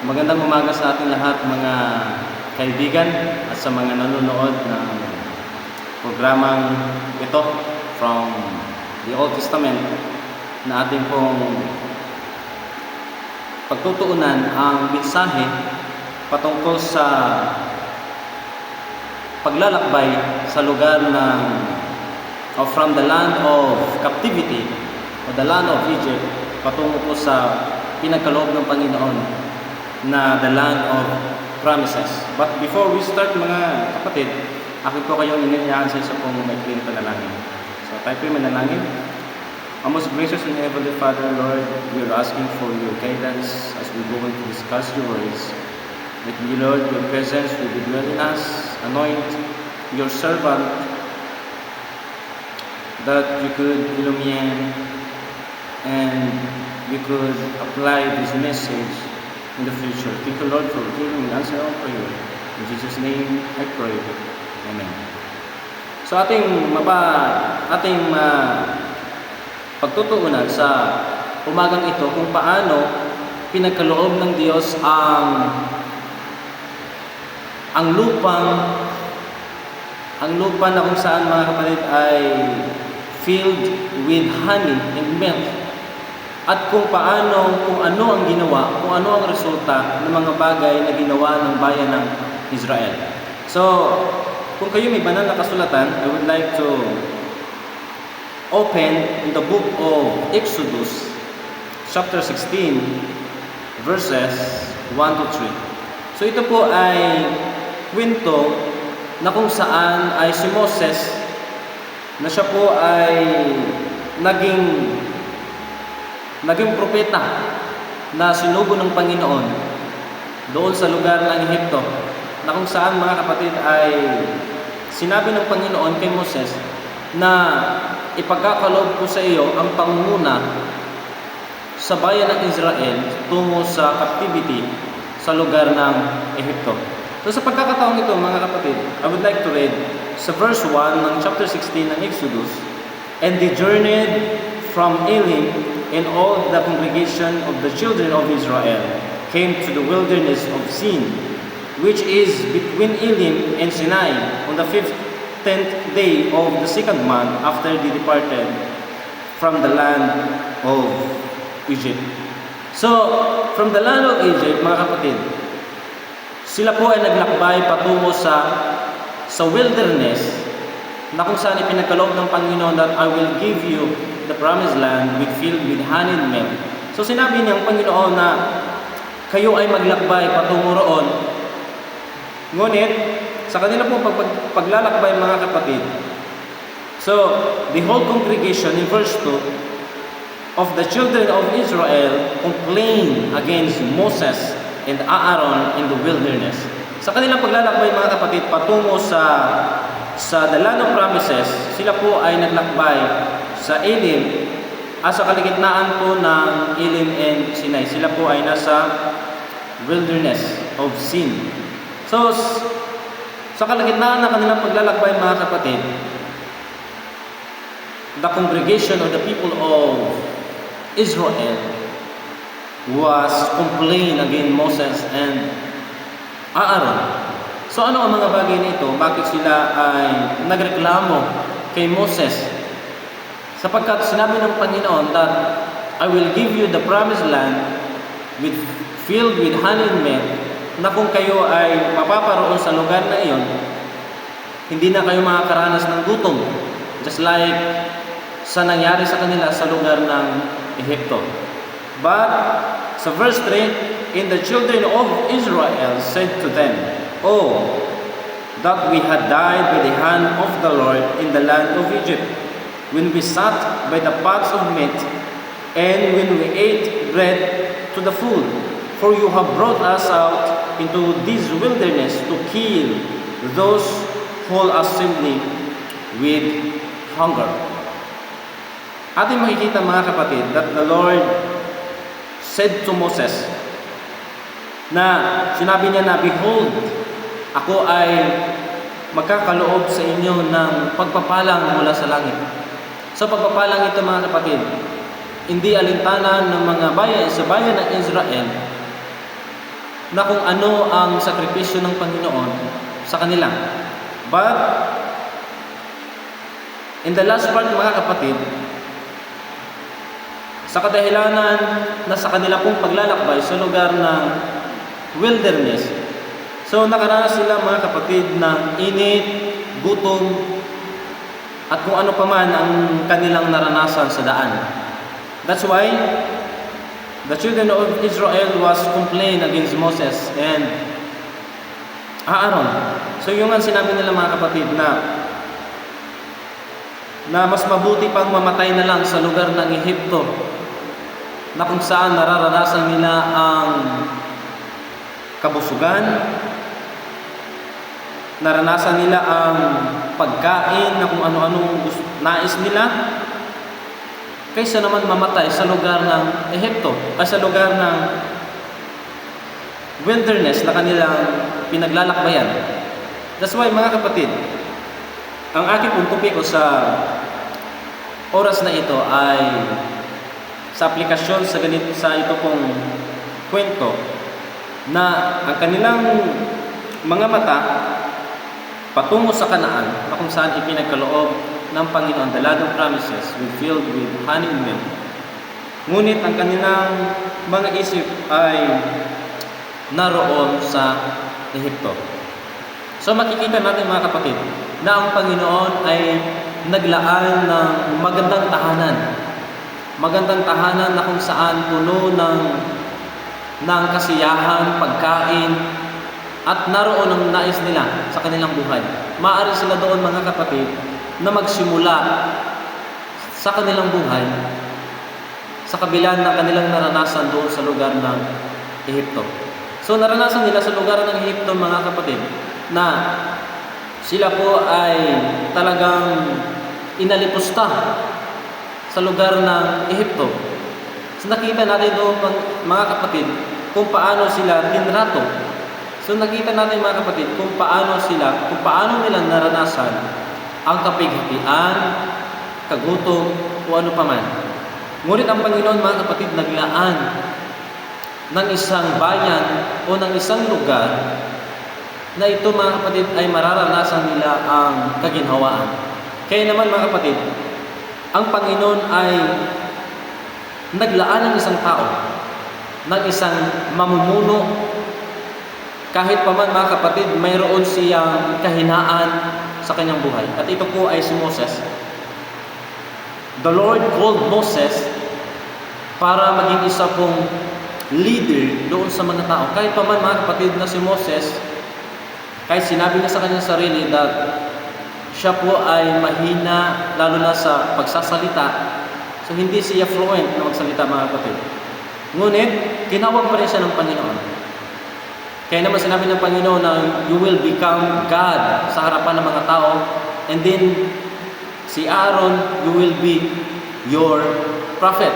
Magandang umaga sa ating lahat mga kaibigan at sa mga nanonood ng programang ito from the Old Testament na ating pong pagtutuunan ang mensahe patungkol sa paglalakbay sa lugar ng from the land of captivity o the land of Egypt patungo po sa pinagkaloob ng Panginoon na the land of promises. But before we start mga kapatid, akin po kayong inilyahan sa isa pong maikling panalangin. So tayo po manalangin. Our most gracious and heavenly Father, Lord, we are asking for your guidance as we go to discuss your words. With me, Lord, your presence will be dwelling us. Anoint your servant that you could illumine and you could apply this message in the future. Thank you, Lord, for hearing and answering our prayer. In Jesus' name, I pray. Amen. So ating pagtutuunan sa umagang ito kung paano pinagkaloob ng Diyos ang lupa na kung saan mga kapatid ay filled with honey and milk. At kung ano ang ginawa, kung ano ang resulta ng mga bagay na ginawa ng bayan ng Israel. So, kung kayo may banal na kasulatan, I would like to open in the book of Exodus, chapter 16, verses 1 to 3. So, ito po ay kwento na kung saan ay si Moses, na siya po ay naging propeta na sinugo ng Panginoon doon sa lugar ng Ehipto, na kung saan mga kapatid ay sinabi ng Panginoon kay Moses na ipagkakaloob ko sa iyo ang pangunguna sa bayan ng Israel tungo sa captivity sa lugar ng Ehipto. So sa pagkakataong ito mga kapatid, I would like to read sa verse 1 ng chapter 16 ng Exodus. And they journeyed from Elim, and all the congregation of the children of Israel came to the wilderness of Sin, which is between Elim and Sinai, on the 15th day of the second month after they departed from the land of Egypt. So, from the land of Egypt, mga kapatid, sila po ay naglakbay patungo sa wilderness na kung saan ipinagkaloob ng Panginoon that I will give you the promised land filled with honey and milk. So sinabi niyang Panginoon na kayo ay maglakbay patungo roon. Ngunit sa kanila pong paglalakbay mga kapatid, so the whole congregation in verse 2 of the children of Israel complained against Moses and Aaron in the wilderness. Sa kanilang paglalakbay mga kapatid patungo sa the land of promises, sila po ay naglakbay sa Elim at sa kaligitnaan po ng Elim and Sinai. Sila po ay nasa wilderness of Sin. So, sa kaligitnaan ng kanilang paglalakbay mga kapatid, the congregation of the people of Israel was complaining against Moses and Aaron. So ano ang mga bagay nito? Bakit sila ay nagreklamo kay Moses? Sapagkat sinabi ng Panginoon that I will give you the promised land filled with honey and milk, na kung kayo ay mapaparoon sa lugar na iyon, hindi na kayo makakaranas ng gutom, just like sa nangyari sa kanila sa lugar ng Ehipto. But sa verse 3, and the children of Israel said to them, "Oh, that we had died by the hand of the Lord in the land of Egypt, when we sat by the pots of meat, and when we ate bread to the full. For you have brought us out into this wilderness to kill those whole assembly with hunger." Ating makikita mga kapatid that the Lord said to Moses na sinabi niya na, "Behold, ako ay magkakaloob sa inyo ng pagpapalang mula sa langit." So pagpapalang ito mga kapatid, hindi alintana ng mga bayan sa bayan ng Israel na kung ano ang sakripisyo ng Panginoon sa kanila. But, in the last part mga kapatid, sa kadahilanan na sa kanila pong paglalakbay sa lugar ng wilderness, so nakaranas sila mga kapatid ng init, gutom, at kung ano pa man ang kanilang naranasan sa daan. That's why the children of Israel was complained against Moses and Aaron. So yung ang sinabi nila mga kapatid na mas mabuti pang mamatay na lang sa lugar ng Ehipto, na kung saan nararanasan nila ang kabusugan, naranasan nila ang pagkain na kung ano-anong nais nila, kaysa naman mamatay sa lugar ng Ehipto, ay sa lugar ng wilderness na kanilang pinaglalakbayan. That's why mga kapatid, ang aking puntupiko sa oras na ito ay sa aplikasyon sa ito pong kwento, na ang kanilang mga mata patungo sa Kanaan, na kung saan ipinagkaloob ng Panginoon, the land of promises filled with honey and milk. Ngunit ang kanilang mga isip ay naroon sa Ehipto. So makikita natin mga kapatid na ang Panginoon ay naglaan ng magandang tahanan. Magandang tahanan na kung saan puno ng kasiyahan, pagkain, at naroon ang nais nila sa kanilang buhay. Maaari sila doon mga kapatid na magsimula sa kanilang buhay sa kabila ng kanilang naranasan doon sa lugar ng Ehipto. So naranasan nila sa lugar ng Ehipto mga kapatid na sila po ay talagang inalipusta sa lugar ng Ehipto. So nakita natin doon mga kapatid kung paano sila tinrato. So nakita natin mga kapatid kung paano nila naranasan ang kapighatian, kagutom, o ano paman. Ngunit ang Panginoon mga kapatid naglaan ng isang bayan o ng isang lugar na ito mga kapatid ay mararanasan nila ang kaginhawaan. Kaya naman mga kapatid, ang Panginoon ay naglaan ng isang tao, ng isang mamumuno. Kahit pa man mga kapatid, mayroon siyang kahinaan sa kanyang buhay. At ito po ay si Moses. The Lord called Moses para maging isa pong leader doon sa mga tao. Kahit pa man mga kapatid na si Moses, kahit sinabi niya sa kanyang sarili that siya po ay mahina lalo na sa pagsasalita, so hindi siya fluent na magsalita mga kapatid. Ngunit, tinawag pa rin siya ng Panginoon. Kaya naman sinabi ng Panginoon na you will become God sa harapan ng mga tao, and then si Aaron, you will be your prophet.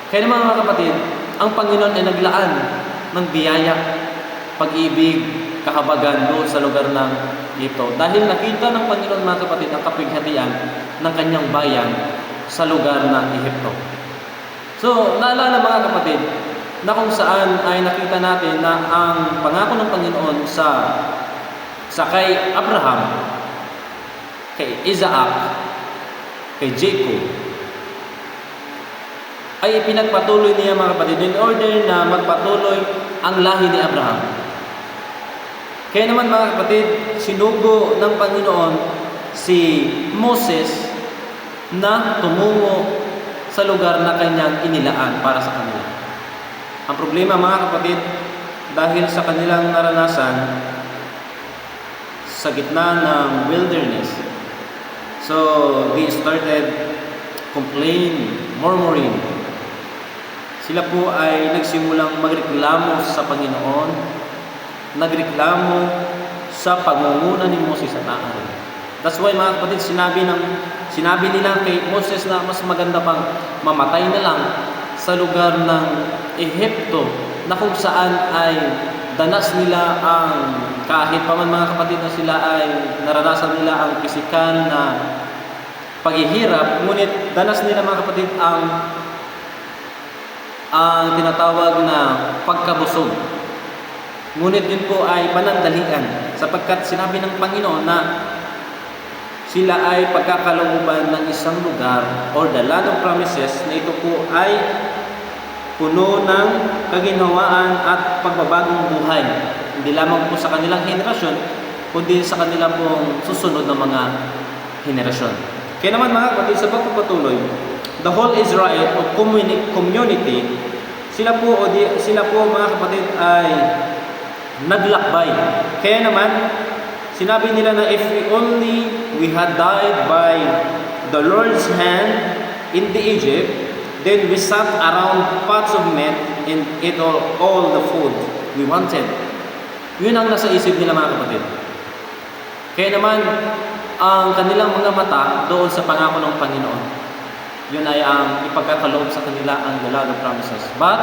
Kaya naman mga kapatid, ang Panginoon ay naglaan ng biyaya, pag-ibig, kahabagan doon sa lugar ng ito. Dahil nakita ng Panginoon mga kapatid ang kapighatian ng kanyang bayan sa lugar ng Ehipto. So, naalala mga kapatid, na kung saan ay nakita natin na ang pangako ng Panginoon sa kay Abraham, kay Isaac, kay Jacob, ay ipinagpatuloy niya mga kapatid in order na magpatuloy ang lahi ni Abraham. Kaya naman mga kapatid, sinugo ng Panginoon si Moses na tumungo sa lugar na kanyang inilaan para sa kanila. Ang problema mga kapatid, dahil sa kanilang naranasan sa gitna ng wilderness, so they started complaining, murmuring. Sila po ay nagsimulang magreklamo sa Panginoon, nagreklamo sa pangunguna ni Moses at Aaron. That's why mga kapatid, sinabi nila kay Moses na mas maganda pang mamatay na lang sa lugar ng Ehipto, na kung saan ay danas nila ang, kahit pa man mga kapatid na sila ay naranasan nila ang pisikal na paghihirap, ngunit danas nila mga kapatid ang tinatawag na pagkabusog. Ngunit yun po ay panandalian sapagkat sinabi ng Panginoon na sila ay pagkakalooban ng isang lugar or the land of promises na ito po ay puno ng kaginhawaan at pagbabagong buhay. Hindi lamang po sa kanilang henerasyon, kundi sa kanilang pong susunod na mga henerasyon. Kaya naman mga kapatid, sa pagpapatuloy, the whole Israel o community, sila po mga kapatid ay naglakbay. Kaya naman, sinabi nila na if we had died by the Lord's hand in the Egypt, then we sat around pots of meat and ate all the food we wanted. Yun ang nasa isip nila mga kapatid. Kaya naman, ang kanilang mga mata doon sa pangako ng Panginoon. Yun ay ang ipagkakaloob sa kanila ang the land of promises. But,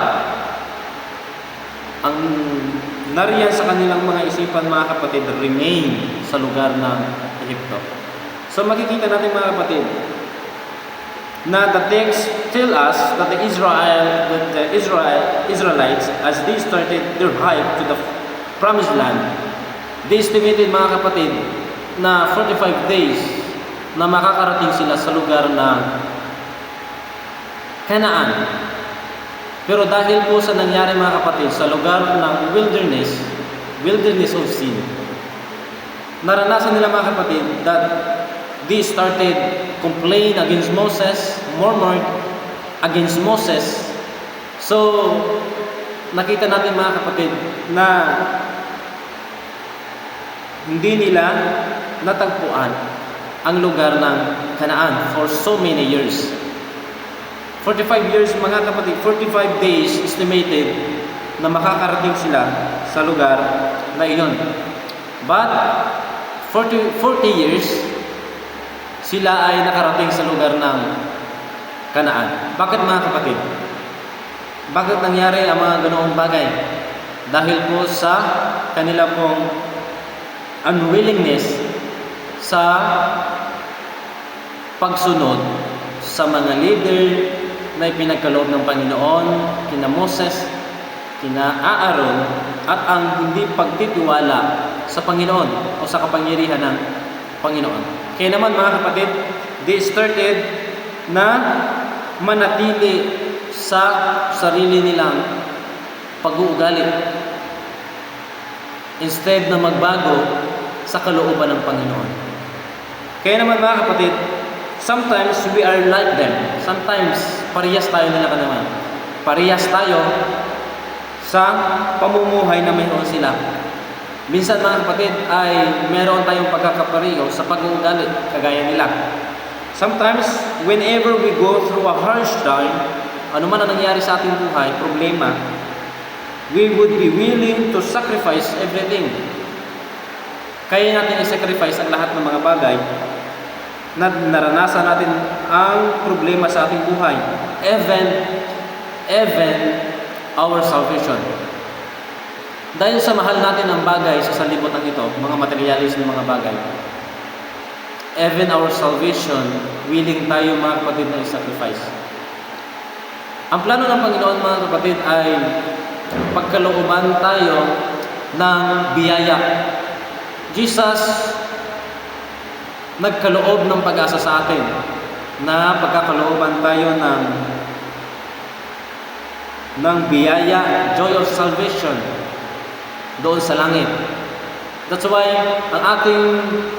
ang nariyan sa kanilang mga isipan mga kapatid, remain sa lugar ng Egypto. So makikita natin mga kapatid, na the text tell us that the Israelites, as they started their hike to the promised land, they estimated mga kapatid na 45 days na makakarating sila sa lugar ng Canaan. Pero dahil po sa nangyari mga kapatid sa lugar ng wilderness of sin, naranasan nila mga kapatid that they started complain against Moses, murmured against Moses. So, nakita natin mga kapatid na hindi nila natagpuan ang lugar ng Canaan for so many years. 45 years mga kapatid, 45 days estimated na makakarating sila sa lugar na iyon. But 40 years sila ay nakarating sa lugar ng Canaan. Bakit mga kapatid? Bakit nangyari ang mga ganoong bagay? Dahil po sa kanila pong unwillingness sa pagsunod sa mga leader na ipinagkaloob ng Panginoon, kina Moses, kina Aaron, at ang hindi pagtitiwala sa Panginoon o sa kapangyarihan ng Panginoon. Kaya naman mga kapatid, they started na manatili sa sarili nilang pag-uugali instead na magbago sa kalooban ng Panginoon. Kaya naman mga kapatid, sometimes we are like them. Sometimes parehas tayo nila naman. Parehas tayo sa pamumuhay na mayroon sila. Minsan mga kapatid ay meron tayong pagkakapareho sa pag-uugali kagaya nila. Sometimes whenever we go through a harsh time, ano man ang nangyari sa ating buhay, problema, we would be willing to sacrifice everything. Kaya natin i-sacrifice ang lahat ng mga bagay na naranasan natin ang problema sa ating buhay. Even our salvation. Dahil sa mahal natin ang bagay sa sanlibutan ito, mga materialis na mga bagay, even our salvation, willing tayo mga kapatid na i-sacrifice. Ang plano ng Panginoon mga kapatid ay pagkalooban tayo ng biyaya. Jesus nagkaloob ng pag-asa sa atin na pagkakalooban tayo ng biyaya, joy of salvation doon sa langit. That's why ang ating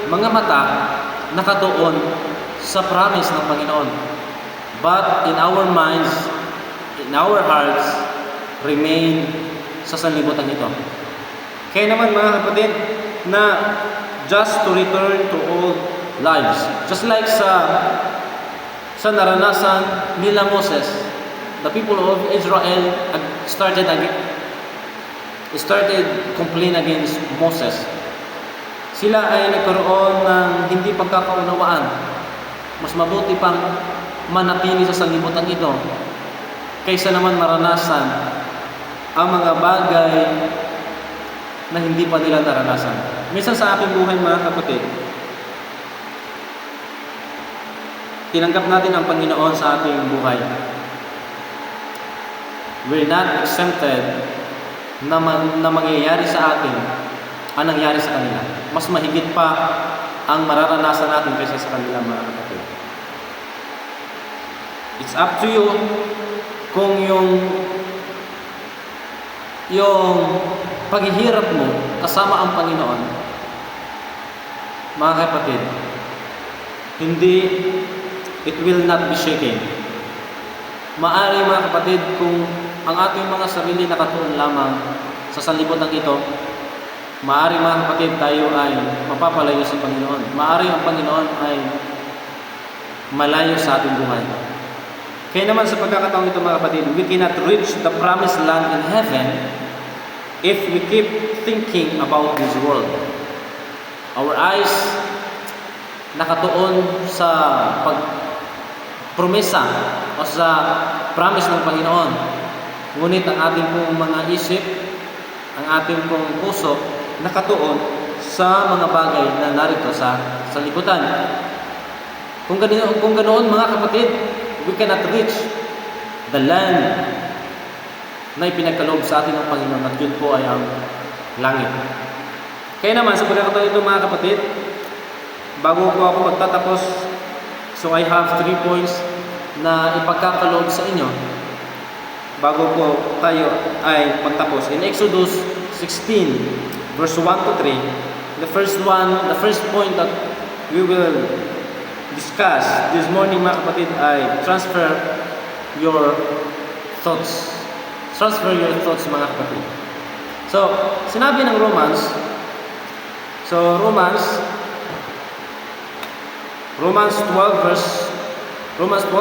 mga mata nakatuon sa promise ng Panginoon. But in our minds, in our hearts, remain sa sanlibutan ito. Kaya naman mga kapatid, na just to return to old lives. Just like sa naranasan nila Moses, the people of Israel started complain against Moses. Sila ay nagkaroon ng hindi pagkakaunawaan. Mas mabuti pang manatili sa sanlibutan ito kaysa naman maranasan ang mga bagay na hindi pa nila naranasan. Minsan sa ating buhay mga kapatid, tinanggap natin ang Panginoon sa ating buhay. We're not exempted na mangyayari sa atin ang nangyari sa kanila. Mas mahigit pa ang mararanasan natin kaysa sa kanila, mga kapatid. It's up to you kung yung paghihirap mo kasama ang Panginoon, mga kapatid, hindi, it will not be shaken. Maari, mga kapatid, kung ang ating mga sarili nakatuon lamang sa sanlibutan ito, maari, mga kapatid, tayo ay mapapalayo sa Panginoon. Maari ang Panginoon ay malayo sa ating buhay. Kaya naman sa pagkakataong ito, mga kapatid, we cannot reach the promised land in heaven if we keep thinking about this world. Our eyes nakatuon sa pagpromesa o sa promise ng Panginoon. Ngunit ang ating pong mga isip, ang ating pong puso, nakatuon sa mga bagay na narito sa liputan. Kung ganoon, mga kapatid, we cannot reach the land na ipinagkaloob sa atin ng Panginoon, at yun po ay ang langit. Kaya naman, sa pagkakataon ito, mga kapatid, bago po ako magtatapos, so I have 3 points na ipagkakaloob sa inyo bago po tayo ay pagtapos. In Exodus 16, verse 1 to 3, the first point that we will discuss this morning, mga kapatid, ay transfer your thoughts. Transfer your thoughts, mga kapatid. So, sinabi ng Romans 12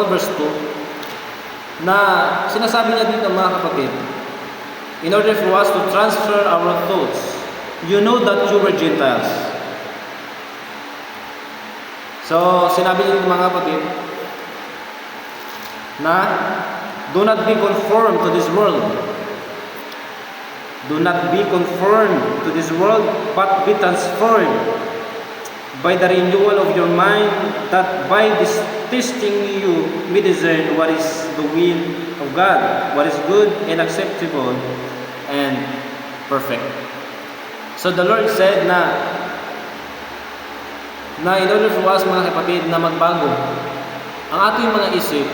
verse 2, na sinasabi niya dito, mga kapatid, in order for us to transfer our thoughts, you know that you were Gentiles. So, sinabi niya, mga kapatid, na do not be conformed to this world. Do not be conformed to this world, but be transformed by the renewal of your mind, that by this testing you may discern what is the will of God, what is good and acceptable and perfect. So the Lord said na in order for us, mga kapatid, na magbago ang ating mga isip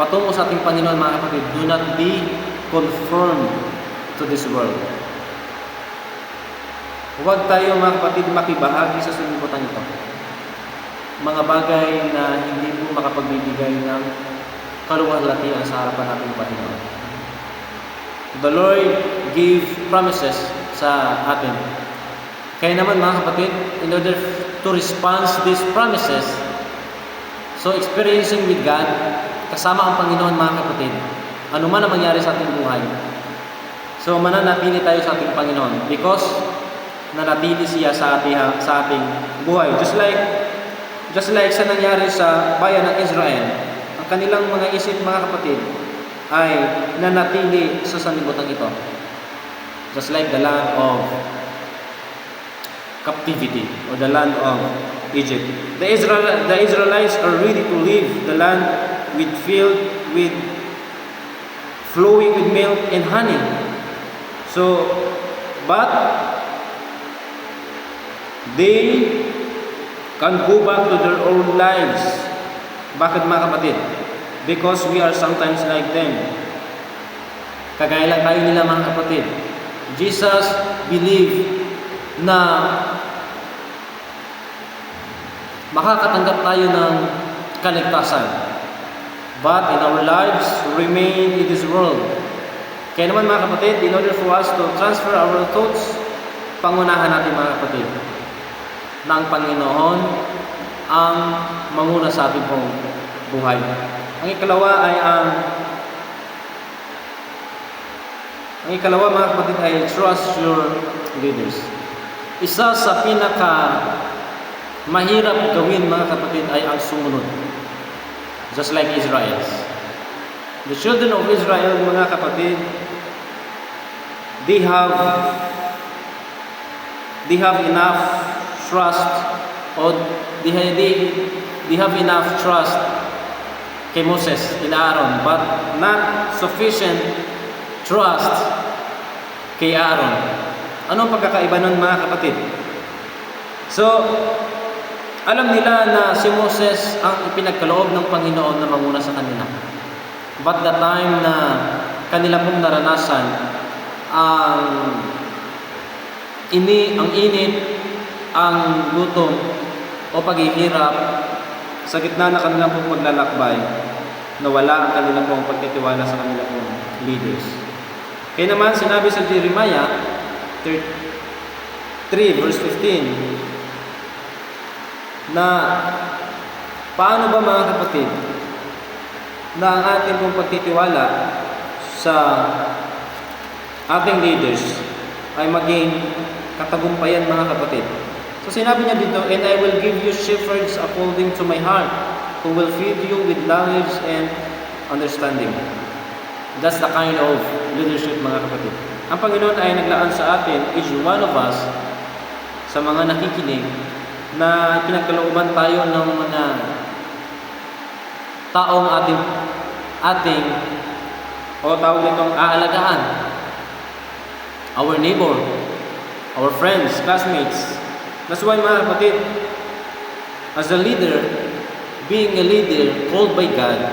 patungo sa ating Panginoon, mga kapatid, do not be conformed to this world. Huwag tayo, mga kapatid, makibahagi sa sanlibutan ito. Mga bagay na hindi po makapagbibigay ng kaluwalhatian sa harapan nating Panginoon. The Lord gave promises sa atin. Kaya naman, mga kapatid, in order to respond these promises, so experiencing with God, kasama ang Panginoon, mga kapatid, ano man ang mangyari sa ating buhay, so mananatili tayo sa ating Panginoon because nanatili siya sa ating buhay. Just like sa nangyari sa bayan ng Israel, ang kanilang mga isip, mga kapatid, ay nanatili sa sanlibutan ito. Just like the land of captivity or the land of Egypt. The Israelites are ready to leave the land with flowing with milk and honey. So, but they can go back to their old lives. Bakit, mga kapatid? Because we are sometimes like them. Kagaya lang tayo nila, mga kapatid. Jesus believed na makakatanggap tayo ng kaligtasan. But in our lives, remain in this world. Kaya naman, mga kapatid, in order for us to transfer our thoughts, pangunahan natin, mga kapatid, na ang Panginoon ang manguna sa ating pong buhay. Ang ikalawa, mga kapatid, ay trust your leaders. Isa sa mahirap gawin, mga kapatid, ay ang sumunod. Just like Israel. The children of Israel, mga kapatid, they have enough trust, or they have enough trust kay Moses and Aaron, but not sufficient trust kay Aaron. Ano ang pagkakaiba nun, mga kapatid? So, alam nila na si Moses ang ipinagkaloob ng Panginoon na manguna sa kanila. But the time na kanila pong naranasan ang init, ang gutom o paghihirap sa gitna na kanilang pong paglalakbay, nawala ang kanilang pong pagtitiwala sa kanilang pong leaders. Kaya naman sinabi sa Jeremiah 3 verse 15 na paano ba, mga kapatid, na ang ating pong pagtitiwala sa ating leaders ay maging katagumpayan, mga kapatid. So sinabi niya dito, and I will give you shepherds according to my heart, who will feed you with knowledge and understanding. That's the kind of leadership, mga kapatid. Ang Panginoon ay naglaan sa atin, each one of us, sa mga nakikinig, na pinagkalooban tayo ng mga taong ating o tawag nitong aalagaan. Our neighbor, our friends, classmates. That's why, mga kapatid, as a leader, being a leader called by God,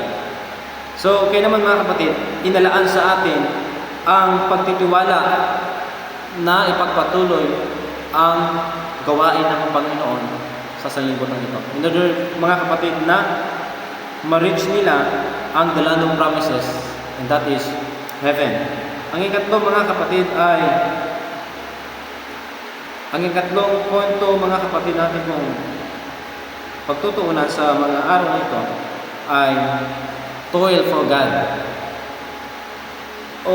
so kaya naman, mga kapatid, inalaan sa atin ang pagtitiwala na ipagpatuloy ang gawain ng Panginoon sa sanlibutan ito. In order, mga kapatid, na ma-reach nila ang the land of promises, and that is heaven. Ang ikatlong, mga kapatid, ay ang ikatlong punto, mga kapatid, natin kung pagtutuunan sa mga araw na ito ay toil for God. O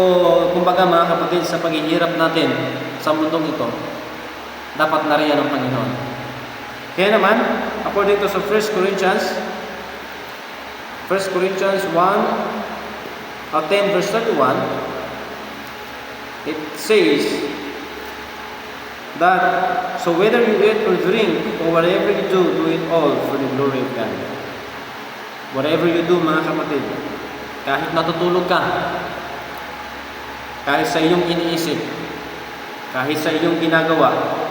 kumbaga, mga kapatid, sa paghihirap natin sa mundong ito, dapat nariyan ng Panginoon. Kaya naman, according to sa 1 Corinthians 1, 10 verse 31, it says that, so whether you eat or drink, or whatever you do it all for the glory of God. Whatever you do, mga kapatid, kahit natutulog ka, kahit sa iyong iniisip, kahit sa iyong ginagawa,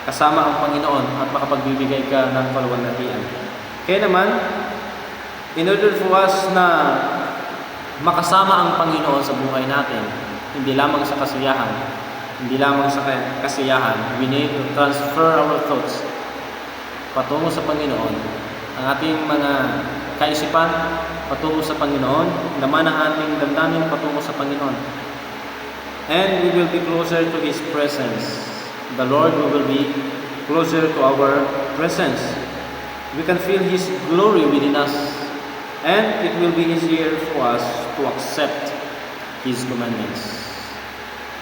kasama ang Panginoon at makapagbibigay ka ng kaluwalhatian. Kaya naman, in order for us na makasama ang Panginoon sa buhay natin, hindi lamang sa kasiyahan, we need to transfer our thoughts patungo sa Panginoon. Ang ating mga kaisipan patungo sa Panginoon, laman ang ating damdamin patungo sa Panginoon. And we will be closer to His presence. The Lord will be closer to our presence. We can feel His glory within us, and it will be easier for us to accept His commandments.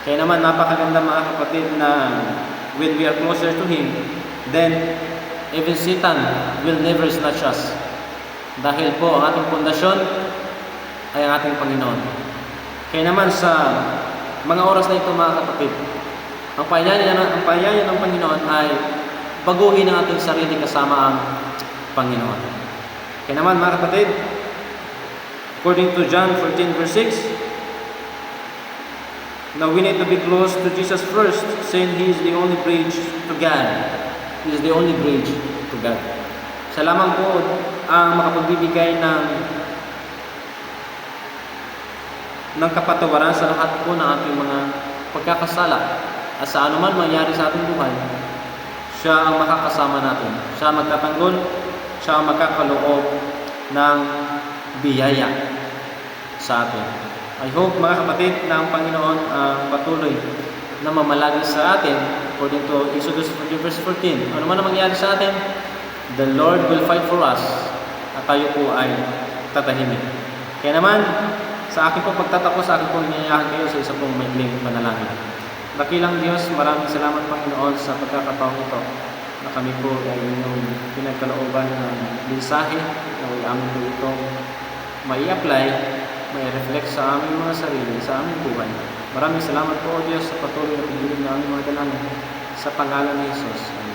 Kaya naman, napakaganda, mga kapatid, na when we are closer to Him, then even Satan will never snatch us. Dahil po, ang ating pundasyon ay ang ating Panginoon. Kaya naman, sa mga oras na ito, mga kapatid, ang panyaya ng Panginoon ay baguhin ang ating sarili kasama ang Panginoon. Kaya naman, mga kapatid, according to John 14 verse 6, now we need to be close to Jesus first, saying He is the only bridge to God. He is the only bridge to God. Siya lamang po ang makapagbibigay ng kapatawaran sa lahat po ng ating mga pagkakasala. At sa anuman mangyari sa ating buhay, siya ang makakasama natin. Siya ang magtatanggol, siya ang magkakaloob ng biyaya sa atin. I hope, mga kapatid, na ang Panginoon patuloy na mamalagi sa atin according to Exodus 40 verse 14. Ano man ang mangyari sa atin, the Lord will fight for us at tayo po ay tatahimik. Kaya naman, sa akin po pagtatapos, sa akin po inyayahan kayo sa isa pong maikling panalangin. Dakilang Diyos, maraming salamat, Panginoon, sa pagkakataon ito na kami po ay inyong pinagkalooban ng mensahe na amin po itong mai-apply, mai-reflect sa aming mga sarili, sa aming buhay. Maraming salamat po, O Diyos, sa patuloy na pagbilig na aming mga dalangin sa pangalan ni Jesus. Amen.